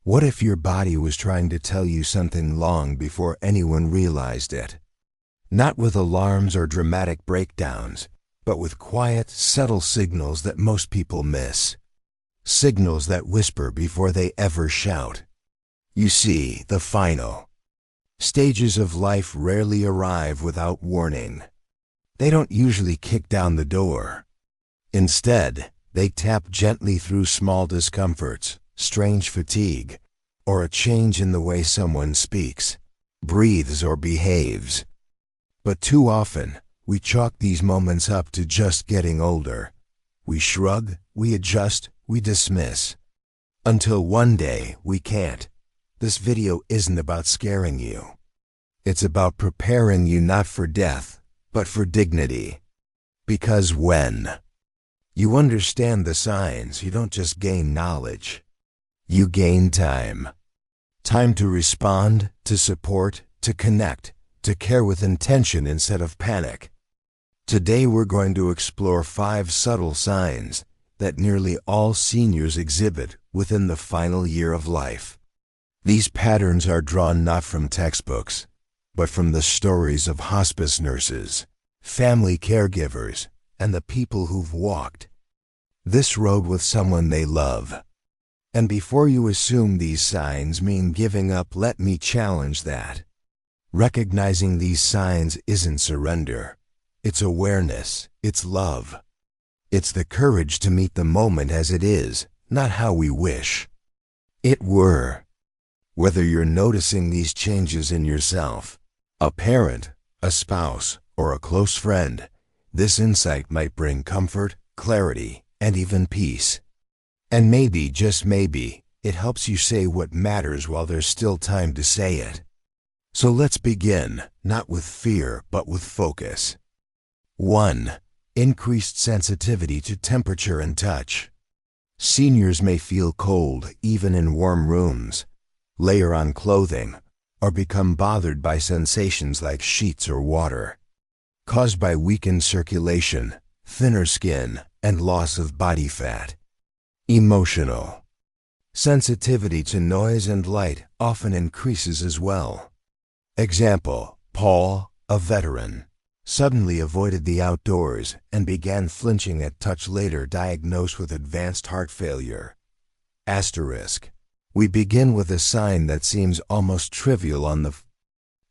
What if your body was trying to tell you something long before anyone realized it? Not with alarms or dramatic breakdowns, but with quiet, subtle signals that most people miss. Signals that whisper before they ever shout. You see, the final stages of life rarely arrive without warning. They don't usually kick down the door. Instead, they tap gently through small discomforts, strange fatigue, or a change in the way someone speaks, breathes, or behaves. But too often, we chalk these moments up to just getting older. We shrug, we adjust, we dismiss. Until one day, we can't. This video isn't about scaring you. It's about preparing you not for death, but for dignity. Because when you understand the signs, you don't just gain knowledge. You gain time. Time to respond, to support, to connect, to care with intention instead of panic. Today we're going to explore 5 subtle signs that nearly all seniors exhibit within the final year of life. These patterns are drawn not from textbooks, but from the stories of hospice nurses, family caregivers, and the people who've walked this road with someone they love. And before you assume these signs mean giving up, let me challenge that. Recognizing these signs isn't surrender. It's awareness. It's love. It's the courage to meet the moment as it is, not how we wish it were. Whether you're noticing these changes in yourself, a parent, a spouse, or a close friend, this insight might bring comfort, clarity, and even peace. And maybe, just maybe, it helps you say what matters while there's still time to say it. So let's begin, not with fear, but with focus. 1. Increased sensitivity to temperature and touch. Seniors may feel cold even in warm rooms, layer on clothing, or become bothered by sensations like sheets or water, caused by weakened circulation, thinner skin, and loss of body fat. Emotional sensitivity to noise and light often increases as well. Example, Paul, a veteran, suddenly avoided the outdoors and began flinching at touch, later diagnosed with advanced heart failure. Asterisk. We begin with a sign that seems almost trivial on the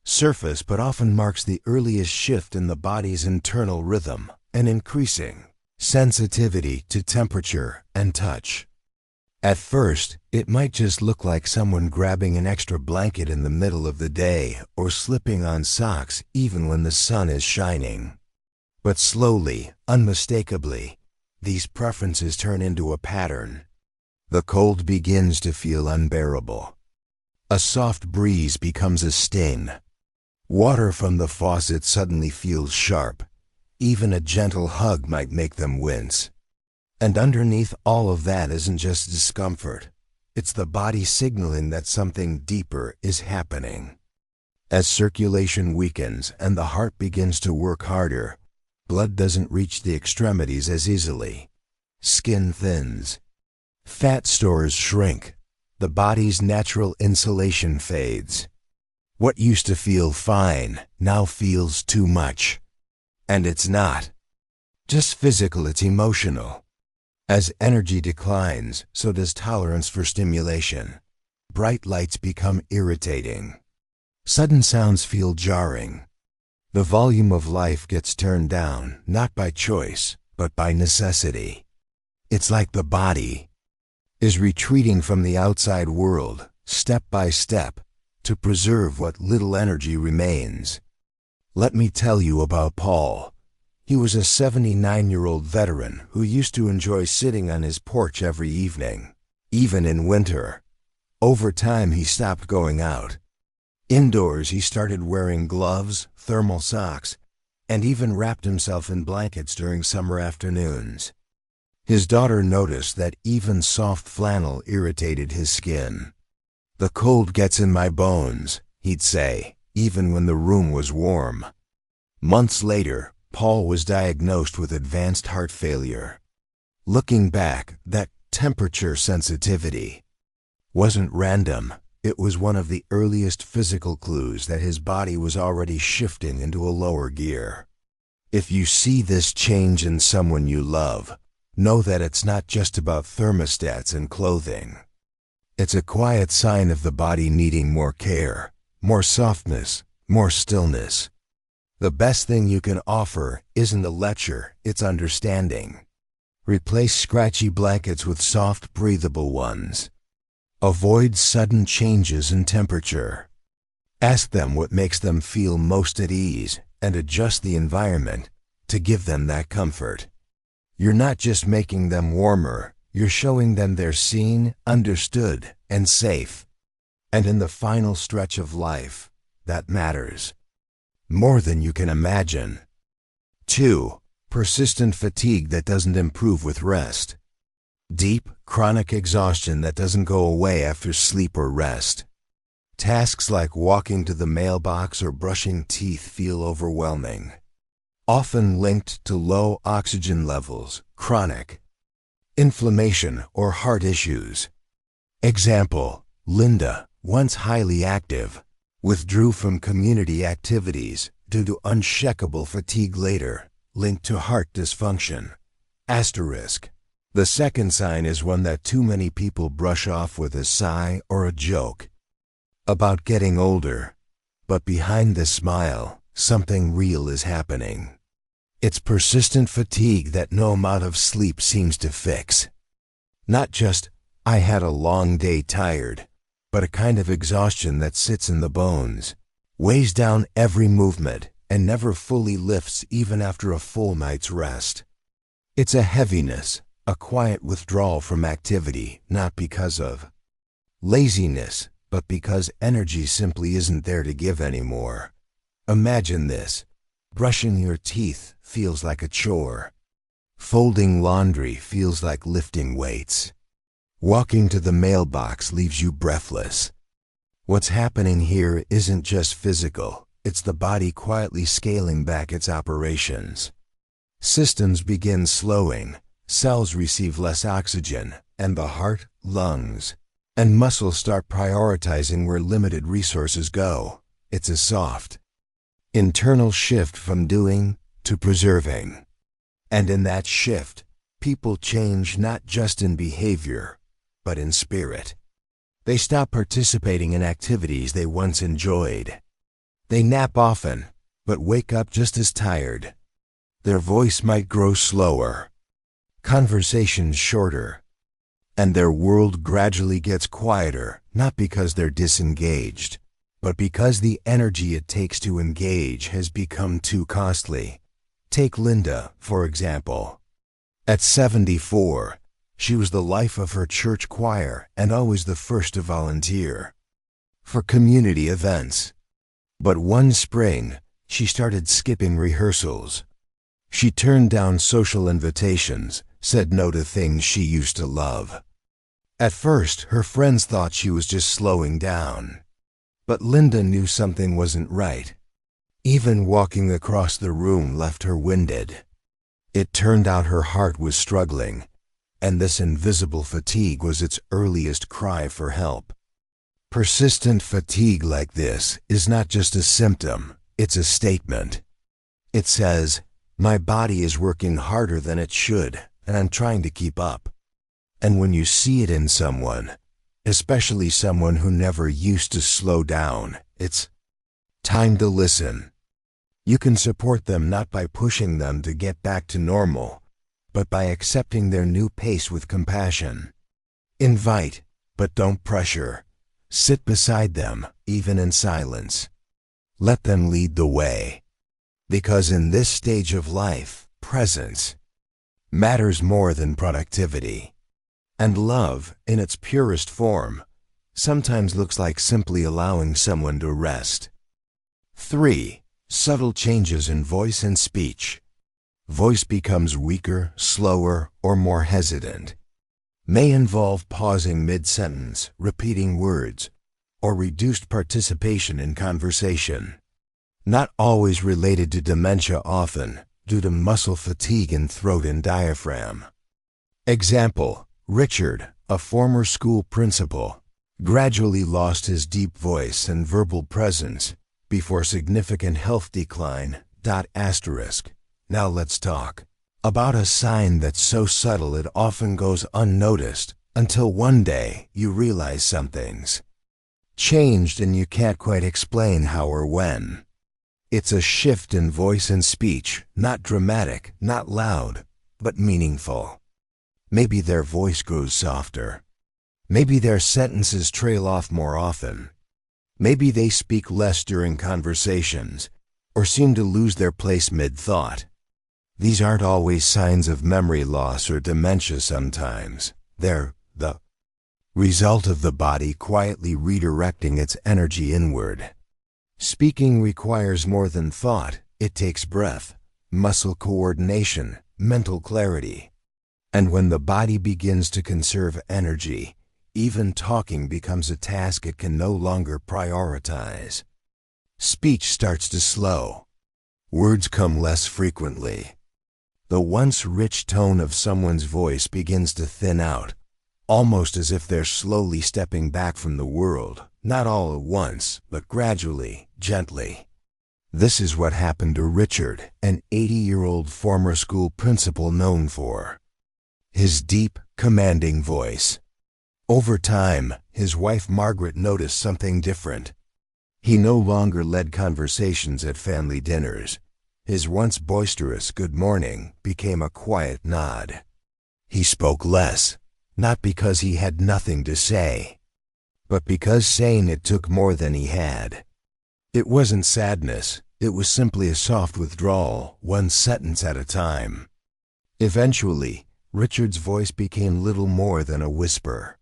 surface but often marks the earliest shift in the body's internal rhythm, an increasing sensitivity to temperature and touch. At first, it might just look like someone grabbing an extra blanket in the middle of the day or slipping on socks even when the sun is shining. But slowly, unmistakably, these preferences turn into a pattern. The cold begins to feel unbearable. A soft breeze becomes a sting. Water from the faucet suddenly feels sharp. Even a gentle hug might make them wince. And underneath all of that isn't just discomfort. It's the body signaling that something deeper is happening. As circulation weakens and the heart begins to work harder, blood doesn't reach the extremities as easily. Skin thins. Fat stores shrink. The body's natural insulation fades. What used to feel fine now feels too much. And it's not just physical, it's emotional. As energy declines, so does tolerance for stimulation. Bright lights become irritating. Sudden sounds feel jarring. The volume of life gets turned down, not by choice, but by necessity. It's like the body is retreating from the outside world, step by step, to preserve what little energy remains. Let me tell you about Paul. He was a 79-year-old veteran who used to enjoy sitting on his porch every evening, even in winter. Over time, he stopped going out. Indoors, he started wearing gloves, thermal socks, and even wrapped himself in blankets during summer afternoons. His daughter noticed that even soft flannel irritated his skin. "The cold gets in my bones," he'd say, even when the room was warm. Months later, Paul was diagnosed with advanced heart failure. Looking back, that temperature sensitivity wasn't random. It was one of the earliest physical clues that his body was already shifting into a lower gear. If you see this change in someone you love, know that it's not just about thermostats and clothing. It's a quiet sign of the body needing more care, more softness, more stillness. The best thing you can offer isn't a lecture, it's understanding. Replace scratchy blankets with soft, breathable ones. Avoid sudden changes in temperature. Ask them what makes them feel most at ease and adjust the environment to give them that comfort. You're not just making them warmer, you're showing them they're seen, understood, and safe. And in the final stretch of life, that matters more than you can imagine. 2. Persistent fatigue that doesn't improve with rest. Deep, chronic exhaustion that doesn't go away after sleep or rest. Tasks like walking to the mailbox or brushing teeth feel overwhelming. Often linked to low oxygen levels, chronic inflammation, or heart issues. Example: Linda, once highly active, withdrew from community activities due to unshakable fatigue later, linked to heart dysfunction. Asterisk. The second sign is one that too many people brush off with a sigh or a joke about getting older. But behind this smile, something real is happening. It's persistent fatigue that no amount of sleep seems to fix. Not just, "I had a long day tired," but a kind of exhaustion that sits in the bones, weighs down every movement, and never fully lifts even after a full night's rest. It's a heaviness, a quiet withdrawal from activity, not because of laziness, but because energy simply isn't there to give anymore. Imagine this: brushing your teeth feels like a chore. Folding laundry feels like lifting weights. Walking to the mailbox leaves you breathless. What's happening here isn't just physical, it's the body quietly scaling back its operations. Systems begin slowing, cells receive less oxygen, and the heart, lungs, and muscles start prioritizing where limited resources go. It's a soft, internal shift from doing to preserving. And in that shift, people change not just in behavior, but in spirit. They stop participating in activities they once enjoyed. They nap often, but wake up just as tired. Their voice might grow slower, conversations shorter, and their world gradually gets quieter, not because they're disengaged, but because the energy it takes to engage has become too costly. Take Linda, for example. At 74, she was the life of her church choir and always the first to volunteer for community events. But one spring, she started skipping rehearsals. She turned down social invitations, said no to things she used to love. At first, her friends thought she was just slowing down. But Linda knew something wasn't right. Even walking across the room left her winded. It turned out her heart was struggling, and this invisible fatigue was its earliest cry for help. Persistent fatigue like this is not just a symptom, it's a statement. It says, "My body is working harder than it should, and I'm trying to keep up." And when you see it in someone, especially someone who never used to slow down, it's time to listen. You can support them not by pushing them to get back to normal, but by accepting their new pace with compassion. Invite, but don't pressure. Sit beside them, even in silence. Let them lead the way. Because in this stage of life, presence matters more than productivity. And love, in its purest form, sometimes looks like simply allowing someone to rest. 3. Subtle changes in voice and speech. Voice becomes weaker, slower, or more hesitant. May involve pausing mid-sentence, repeating words, or reduced participation in conversation. Not always related to dementia, often due to muscle fatigue in throat and diaphragm. Example: Richard, a former school principal, gradually lost his deep voice and verbal presence before significant health decline. Asterisk. Now let's talk about a sign that's so subtle it often goes unnoticed until one day you realize something's changed and you can't quite explain how or when. It's a shift in voice and speech, not dramatic, not loud, but meaningful. Maybe their voice grows softer. Maybe their sentences trail off more often. Maybe they speak less during conversations, or seem to lose their place mid-thought. These aren't always signs of memory loss or dementia sometimes. They're the result of the body quietly redirecting its energy inward. Speaking requires more than thought. It takes breath, muscle coordination, mental clarity. And when the body begins to conserve energy, even talking becomes a task it can no longer prioritize. Speech starts to slow. Words come less frequently. The once rich tone of someone's voice begins to thin out, almost as if they're slowly stepping back from the world, not all at once, but gradually, gently. This is what happened to Richard, an 80-year-old former school principal known for his deep, commanding voice. Over time, his wife Margaret noticed something different. He no longer led conversations at family dinners. His once boisterous good morning became a quiet nod. He spoke less, not because he had nothing to say, but because saying it took more than he had. It wasn't sadness, it was simply a soft withdrawal, one sentence at a time. Eventually, Richard's voice became little more than a whisper.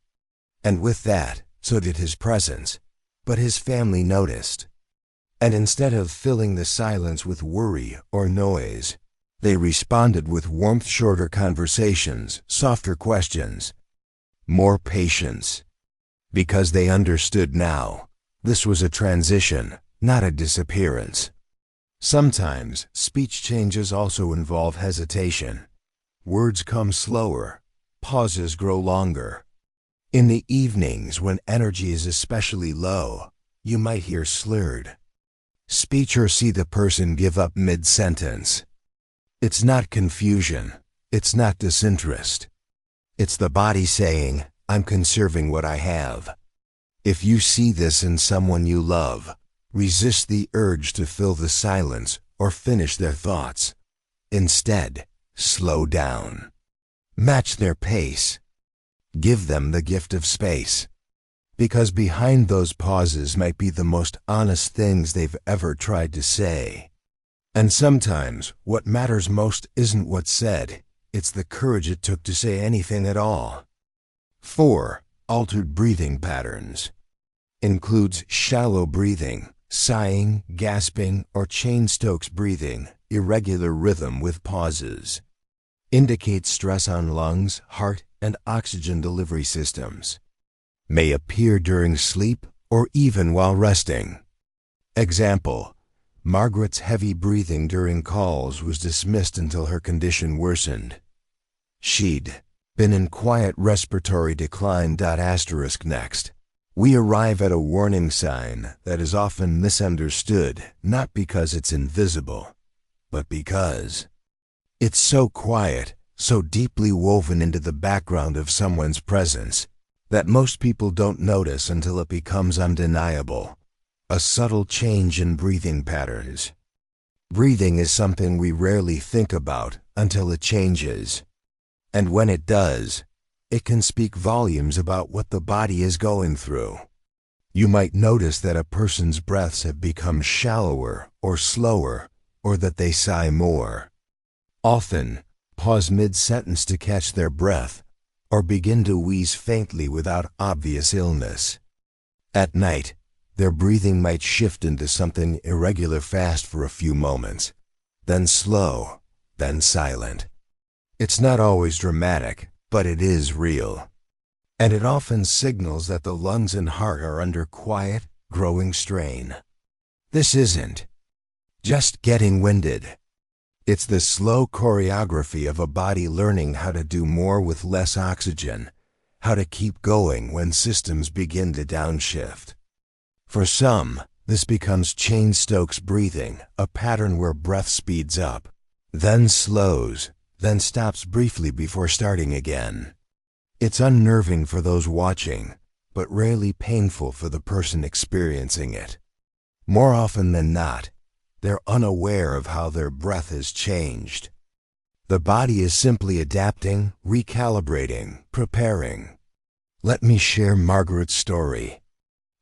And with that, so did his presence. But his family noticed. And instead of filling the silence with worry or noise, they responded with warmth, shorter conversations, softer questions, more patience. Because they understood now, this was a transition, not a disappearance. Sometimes, speech changes also involve hesitation. Words come slower, pauses grow longer. In the evenings when energy is especially low, you might hear slurred speech or see the person give up mid-sentence. It's not confusion. It's not disinterest. It's the body saying, I'm conserving what I have. If you see this in someone you love, resist the urge to fill the silence or finish their thoughts. Instead, slow down. Match their pace. Give them the gift of space. Because behind those pauses might be the most honest things they've ever tried to say. And sometimes, what matters most isn't what's said, it's the courage it took to say anything at all. 4. Altered breathing patterns. Includes shallow breathing, sighing, gasping, or Cheyne-Stokes breathing, irregular rhythm with pauses. Indicates stress on lungs, heart, and oxygen delivery systems. May appear during sleep or even while resting. Example: Margaret's heavy breathing during calls was dismissed until her condition worsened. She'd been in quiet respiratory decline. Next, we arrive at a warning sign that is often misunderstood, not because it's invisible, but because it's so quiet, so deeply woven into the background of someone's presence, that most people don't notice until it becomes undeniable. A subtle change in breathing patterns. Breathing is something we rarely think about until it changes. And when it does, it can speak volumes about what the body is going through. You might notice that a person's breaths have become shallower or slower, or that they sigh more. Often, pause mid-sentence to catch their breath, or begin to wheeze faintly without obvious illness. At night, their breathing might shift into something irregular fast for a few moments, then slow, then silent. It's not always dramatic, but it is real. And it often signals that the lungs and heart are under quiet, growing strain. This isn't just getting winded. It's the slow choreography of a body learning how to do more with less oxygen, how to keep going when systems begin to downshift. For some, this becomes Cheyne-Stokes breathing, a pattern where breath speeds up, then slows, then stops briefly before starting again. It's unnerving for those watching, but rarely painful for the person experiencing it. More often than not, they're unaware of how their breath has changed. The body is simply adapting, recalibrating, preparing. Let me share Margaret's story.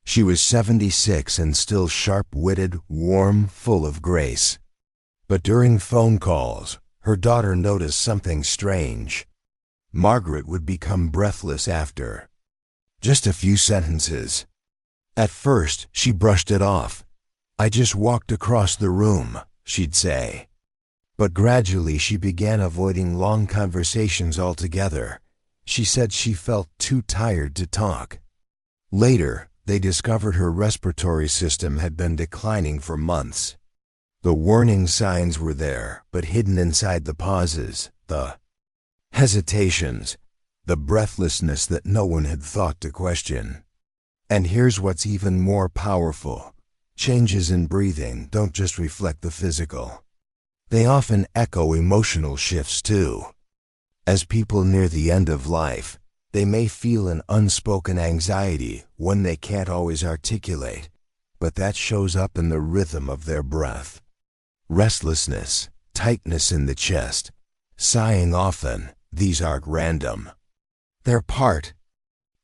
She was 76 and still sharp-witted, warm, full of grace. But during phone calls, her daughter noticed something strange. Margaret would become breathless after just a few sentences. At first, she brushed it off. "I just walked across the room," she'd say. But gradually she began avoiding long conversations altogether. She said she felt too tired to talk. Later, they discovered her respiratory system had been declining for months. The warning signs were there, but hidden inside the pauses, the hesitations, the breathlessness that no one had thought to question. And here's what's even more powerful. Changes in breathing don't just reflect the physical. They often echo emotional shifts too. As people near the end of life, they may feel an unspoken anxiety, one they can't always articulate, but that shows up in the rhythm of their breath. Restlessness, tightness in the chest, sighing often, these aren't random. They're part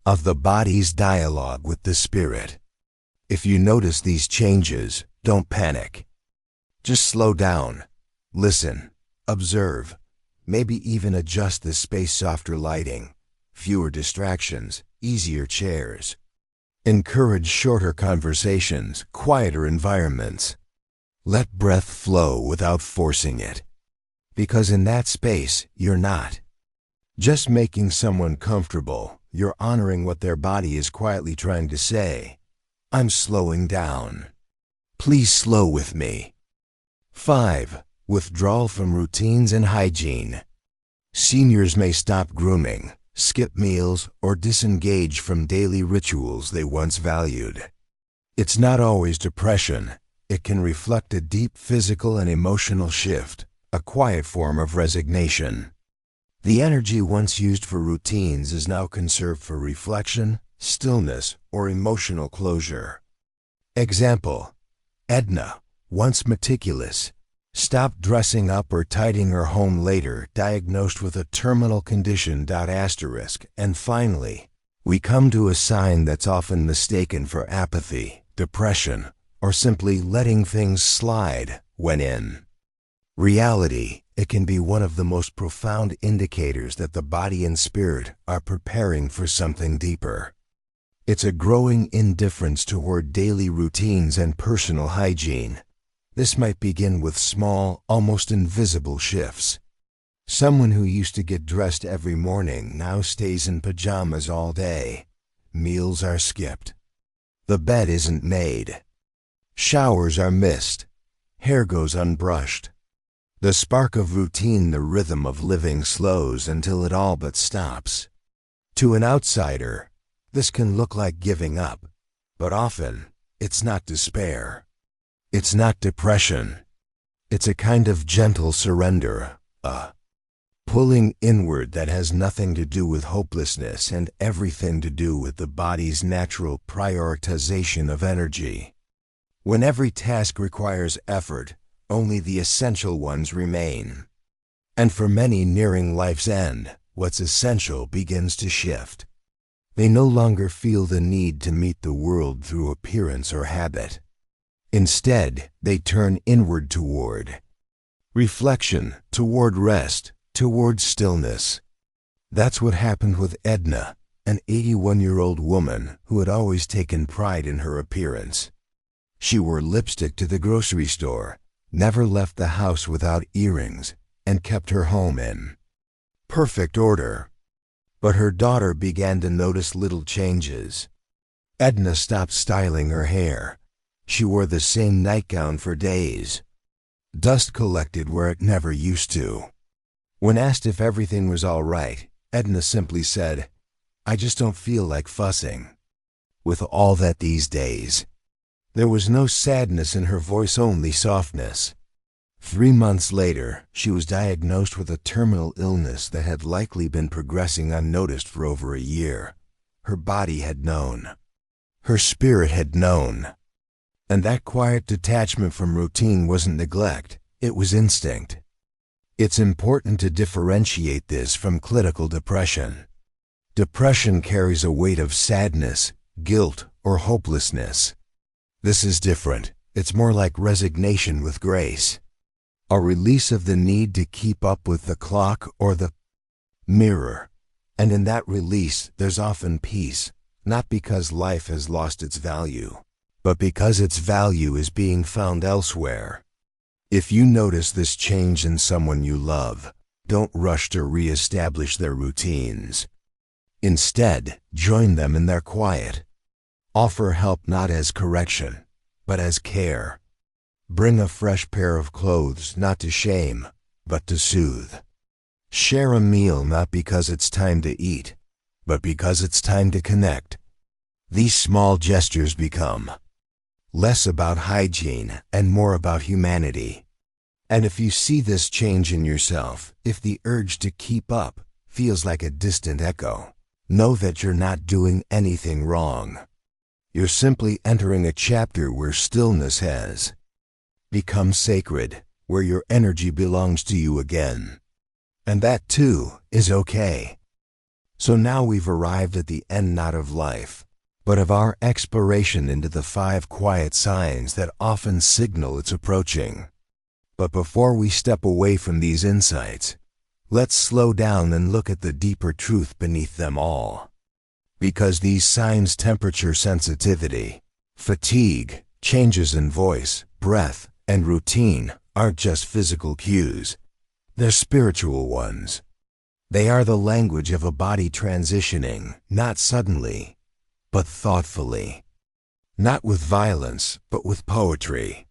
of the body's dialogue with the spirit. If you notice these changes, don't panic. Just slow down, listen, observe, maybe even adjust the space, softer lighting, fewer distractions, easier chairs. Encourage shorter conversations, quieter environments. Let breath flow without forcing it. Because in that space, you're not just making someone comfortable, you're honoring what their body is quietly trying to say. I'm slowing down. Please slow with me. 5. Withdrawal from routines and hygiene. Seniors may stop grooming, skip meals, or disengage from daily rituals they once valued. It's not always depression. It can reflect a deep physical and emotional shift, a quiet form of resignation. The energy once used for routines is now conserved for reflection, stillness, or emotional closure. Example: Edna, once meticulous, stopped dressing up or tidying her home later, diagnosed with a terminal condition. And finally, we come to a sign that's often mistaken for apathy, depression, or simply letting things slide. When in reality, it can be one of the most profound indicators that the body and spirit are preparing for something deeper. It's a growing indifference toward daily routines and personal hygiene. This might begin with small, almost invisible shifts. Someone who used to get dressed every morning now stays in pajamas all day. Meals are skipped. The bed isn't made. Showers are missed. Hair goes unbrushed. The spark of routine, the rhythm of living slows until it all but stops. To an outsider, this can look like giving up, but often it's not despair. It's not depression. It's a kind of gentle surrender, a pulling inward that has nothing to do with hopelessness and everything to do with the body's natural prioritization of energy. When every task requires effort, only the essential ones remain. And for many nearing life's end, what's essential begins to shift. They no longer feel the need to meet the world through appearance or habit. Instead, they turn inward toward reflection, toward rest, toward stillness. That's what happened with Edna, an 81-year-old woman who had always taken pride in her appearance. She wore lipstick to the grocery store, never left the house without earrings, and kept her home in perfect order. But her daughter began to notice little changes. Edna stopped styling her hair. She wore the same nightgown for days. Dust collected where it never used to. When asked if everything was all right, Edna simply said, I just don't feel like fussing with all that these days." There was no sadness in her voice, only softness. 3 months later, she was diagnosed with a terminal illness that had likely been progressing unnoticed for over a year. Her body had known. Her spirit had known. And that quiet detachment from routine wasn't neglect, it was instinct. It's important to differentiate this from clinical depression. Depression carries a weight of sadness, guilt, or hopelessness. This is different. It's more like resignation with grace. A release of the need to keep up with the clock or the mirror. And in that release, there's often peace, not because life has lost its value, but because its value is being found elsewhere. If you notice this change in someone you love, don't rush to re-establish their routines. Instead, join them in their quiet. Offer help not as correction, but as care. Bring a fresh pair of clothes not to shame, but to soothe. Share a meal not because it's time to eat, but because it's time to connect. These small gestures become less about hygiene and more about humanity. And if you see this change in yourself, if the urge to keep up feels like a distant echo, know that you're not doing anything wrong. You're simply entering a chapter where stillness has become sacred, where your energy belongs to you again. And that too is okay. So now we've arrived at the end not of life, but of our exploration into the 5 quiet signs that often signal it's approaching. But before we step away from these insights, let's slow down and look at the deeper truth beneath them all. Because these signs, temperature sensitivity, fatigue, changes in voice, breath, and routine, aren't just physical cues. They're spiritual ones. They are the language of a body transitioning, not suddenly, but thoughtfully. Not with violence, but with poetry.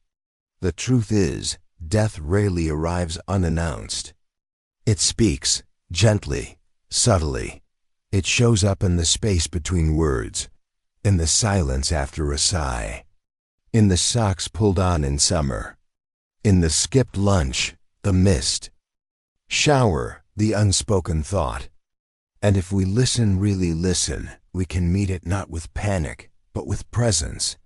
The truth is, death rarely arrives unannounced. It speaks, gently, subtly. It shows up in the space between words, in the silence after a sigh, in the socks pulled on in summer, in the skipped lunch, the missed shower, the unspoken thought. And if we listen, really listen, we can meet it not with panic, but with presence.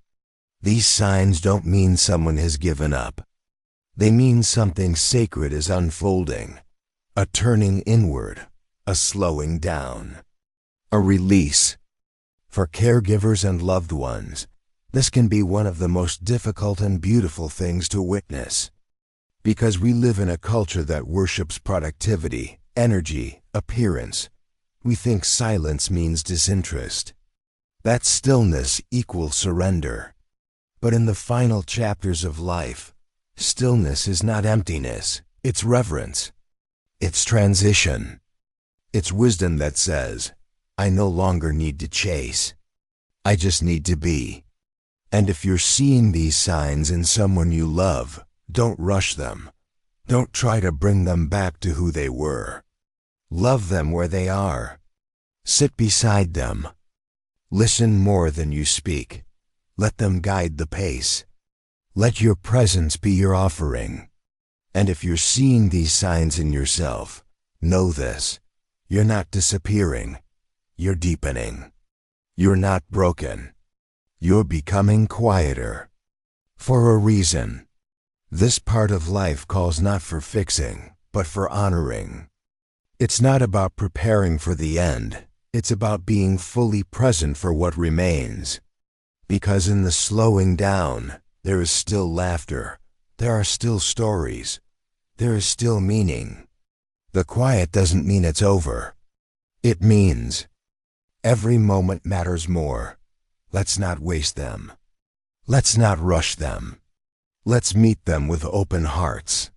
These signs don't mean someone has given up. They mean something sacred is unfolding, a turning inward, a slowing down, a release. For caregivers and loved ones, this can be one of the most difficult and beautiful things to witness. Because we live in a culture that worships productivity, energy, appearance, we think silence means disinterest. That stillness equals surrender. But in the final chapters of life, stillness is not emptiness, it's reverence. It's transition. It's wisdom that says, I no longer need to chase. I just need to be. And if you're seeing these signs in someone you love, don't rush them. Don't try to bring them back to who they were. Love them where they are. Sit beside them. Listen more than you speak. Let them guide the pace. Let your presence be your offering. And if you're seeing these signs in yourself, know this. You're not disappearing. You're deepening. You're not broken. You're becoming quieter. For a reason. This part of life calls not for fixing, but for honoring. It's not about preparing for the end. It's about being fully present for what remains. Because in the slowing down, there is still laughter. There are still stories. There is still meaning. The quiet doesn't mean it's over. It means every moment matters more. Let's not waste them. Let's not rush them. Let's meet them with open hearts.